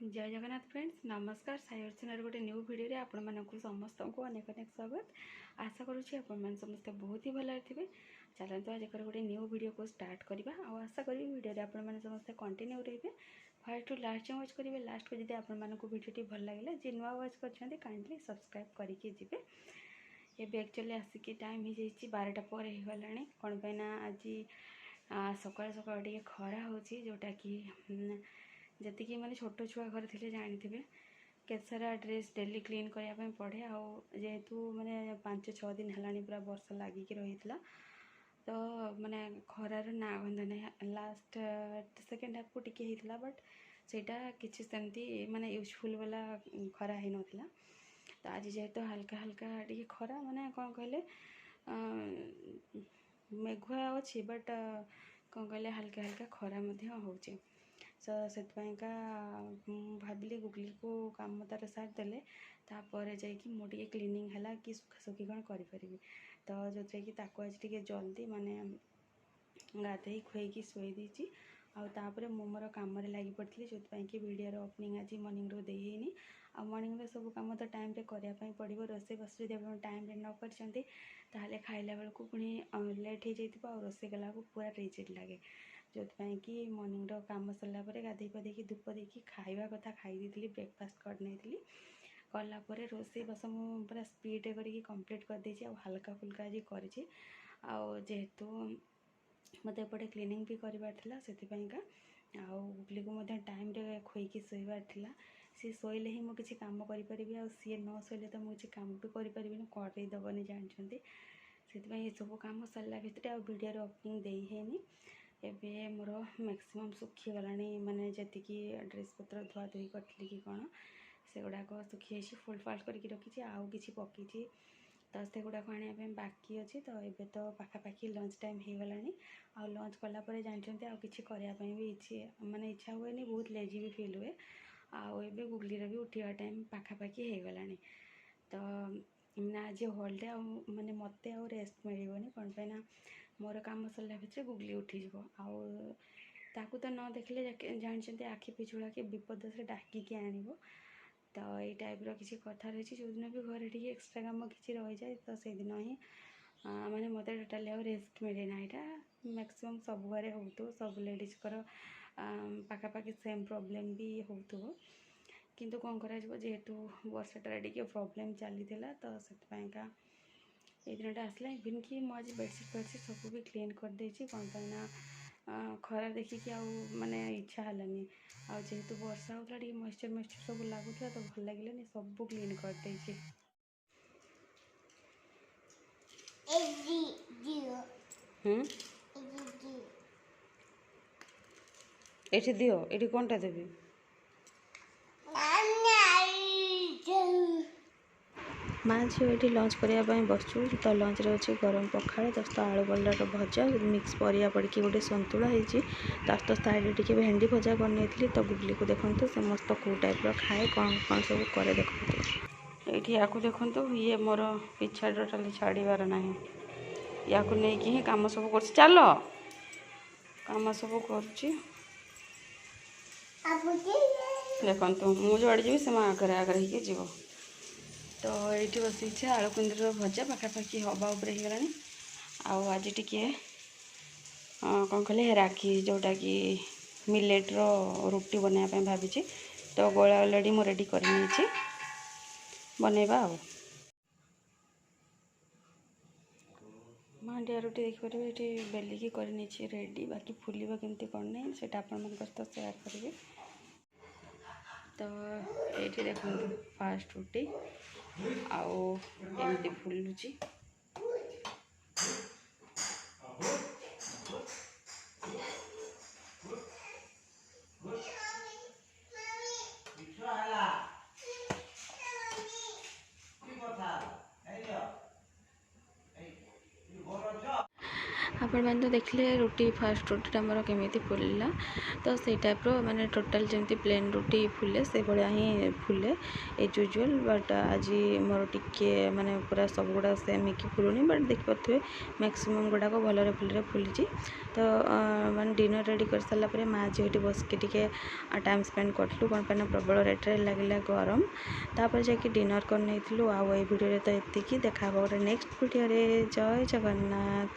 जय जगन्नाथ फ्रेंड्स नमस्कार साई अर्चनार गोटे न्यू वीडियो आपण मानक समस्त को अनेक अनेक स्वागत। आशा करुँची आपण समस्ते बहुत ही भल थे। चलते आज गोटे न्यू वीडियो को स्टार्ट करवा। आशा करी वीडियो आपण मैंने समस्ते कंटिन्यू रही फर्स्ट टू लास्ट वॉच करेंगे। लास्ट को जब आपण वीडियो भल लगे जी नुआ वॉच कर काइंडली सब्सक्राइब करके जी। ये एक्चुअली आसिक टाइम हो जाइए 12टा पर हो गला कौन पाई आज सकाल सकाल टे खरा हो जोटा कि जी मैंने छोट छुआ घर थे जानी केत सारा ड्रेस डेली क्लीन करने पड़े जेहेतु मैंने 5-6 दिन है पूरा वर्षा लगिक रही तो मैंने खरार ना गंध नहीं लास्ट सेकेंड हाफ को टिके होता बट सेटा किसी सेमती माने यूजफुल वाला खरा ही नथिला। तो आज जेहेतु हल्का हल्का टे खरा माने कौन कहले मेघुआ अच्छी बट कौन कहले हल्का हल्का खरा होचे। सो से भाविली गुगली को काम तार सार देले तापर जाकि मो टे क्लीनिंग है कि सुखासुखी कौन करी तो जो कि आज टे जल्दी माने गाधे खुएकी शोई देची आउे मोर कम लगी पड़ी जो कि वीडियो ओपनिंग आज मॉर्निंग रो देनी आ मॉर्निंग सब कम तो टाइम रे करने पड़ो रोसे बस जो टाइम रे न कर खाइला बेलू पुणी लेट हो जाए रोसे गला पूरा रिजिड लगे जो कि मॉर्निंग रो काम सरला गाधे पाधे धूप देकी खाइबा कथा खाई दी ब्रेकफास्ट कर नहीं कलापर रोसे बस मुझे पूरा स्पीड करके कंप्लीट कर देची हल्का फुल्का आज कर जेहेतु मत एपटे क्लीनिंग भी करार से गुगली को टाइम रे खुईकी शोबार सी शोले ही मुझे कम करी सी न शोले तो मुझे कम भी करें करदेवनी जानते से सब कम सरला भितर वीडियो ओपनिंग दे है एबे मोर मैक्सिमम सुखी गला माने जी ड्रेस पत्र धुआ धुई करी कि कौन से गुड़ाक सुखी फोल्ड फाल्ड करके रखी आउ कि पकई तो से गुड़ाक आने बाकी अच्छी। तो ये तो पाखापाखि लंच टाइम हो गला आ लंच कलापर जानते आउ कि करने भी माने इच्छा हुए बहुत लेजी भी फिल हुए आए गुगलीर भी उठा टाइम पाखापाखि हो गला तो मैंने आज हॉलीडे माने मत रेस्ट मिलनी कौन पाई मोर कम सरला भितर गुगली उठीज ताकू तो न देखले जानते आखि पिछुड़ा के विपद से डाकिकी आण तो ये टाइप किसी कथा रही जो दिन भी घर टे एक्सट्रा कम किसी रही जाए तो से दिन ही माने मत टोटाली रेस्ट मिले ना यहाँ मैक्सिमम सब घरे हो सब लेडीज पाखापाखि सेम प्रॉब्लम भी हो किंतु कौन करा जेहेतु वर्षाटा टे प्रॉब्लम चली तो से ये दिनटा आसला इवन कि मुझे बेडसीट फेडसीट सब भी क्लीन कर देची कौन पाई खरा देखिकी माने इच्छा है जेहेतु वर्षा होता मॉइस्चर मॉइस्चर सब लगुला तो भल लगे सब क्लीन कर देची। ये दियो ये कौनटा देवी माँ झील ये लंच करने बसचु तो लंच रे अच्छे गरम पखाड़ तो आलू बल्लार भजा मिक्स परिया पड़ी गोटे सतुला होती तो साइड टे भेंडी भजा कर तो गुगली को देखते से मस्त कौ टाइप खाए कौन कौन सब करे देखते या देखु ये मोर पिछा टोटाली छाड़बार ना या नहीं ही कम सब कर चल कम सब कर देखु मुझे जी से आगे आगे हो जीव तो ये बस आलू कुंदर भजा पाखापाखि हवा उपर हो गला आज टी कौन कहले राखी जोटा कि मिलेट रुटी बनवाई भावी तो गोला अलरेडी मु रेडी कर बनवा मांडिया रुटी देखिए ये बेलिकी कर रेडी बाकी फुलवा केमती कौन नहीं से आप सेयार करेंगे। तो ये देखो फास्ट रुटी आमती फुलुची ଆପଣମାନେ ତ ଦେଖିଲେ ଫାଷ୍ଟ ରୁଟିଟା ଆମର କେମିତି ଫୁଲିଲା। ତ ସେଇ ଟାଇପ୍ର ମାନେ ଟୋଟାଲ୍ ଯେମିତି ପ୍ଲେନ୍ ରୁଟି ଫୁଲେ ସେଇଭଳିଆ ହିଁ ଫୁଲେ ଏଜ୍ ୟୁଜୁଆଲ୍। ବଟ୍ ଆଜି ମୋର ଟିକେ ମାନେ ପୁରା ସବୁଗୁଡ଼ା ସେମ୍ ହେଇକି ଫୁଲୁନି, ବଟ୍ ଦେଖିପାରୁଥିବେ ମ୍ୟାକ୍ସିମମ୍ ଗୁଡ଼ାକ ଭଲରେ ଫୁଲିଛି। ତ ମାନେ ଡିନର୍ ରେଡ଼ି କରିସାରିଲା ପରେ ମାଆ ଝିଅ ଏଠି ବସିକି ଟିକେ ଟାଇମ୍ ସ୍ପେଣ୍ଡ କରିଥିଲୁ, କ'ଣ ପାଇଁ ନା ପ୍ରବଳ ରେଟ୍ରେ ଲାଗିଲା ଗରମ। ତାପରେ ଯାଇକି ଡିନର୍ କରି ନେଇଥିଲୁ। ଆଉ ଏଇ ଭିଡ଼ିଓରେ ତ ଏତିକି, ଦେଖା ହେବ ଗୋଟେ ନେକ୍ସଟ ଭିଡ଼ିଓରେ। ଜୟ ଜଗନ୍ନାଥ।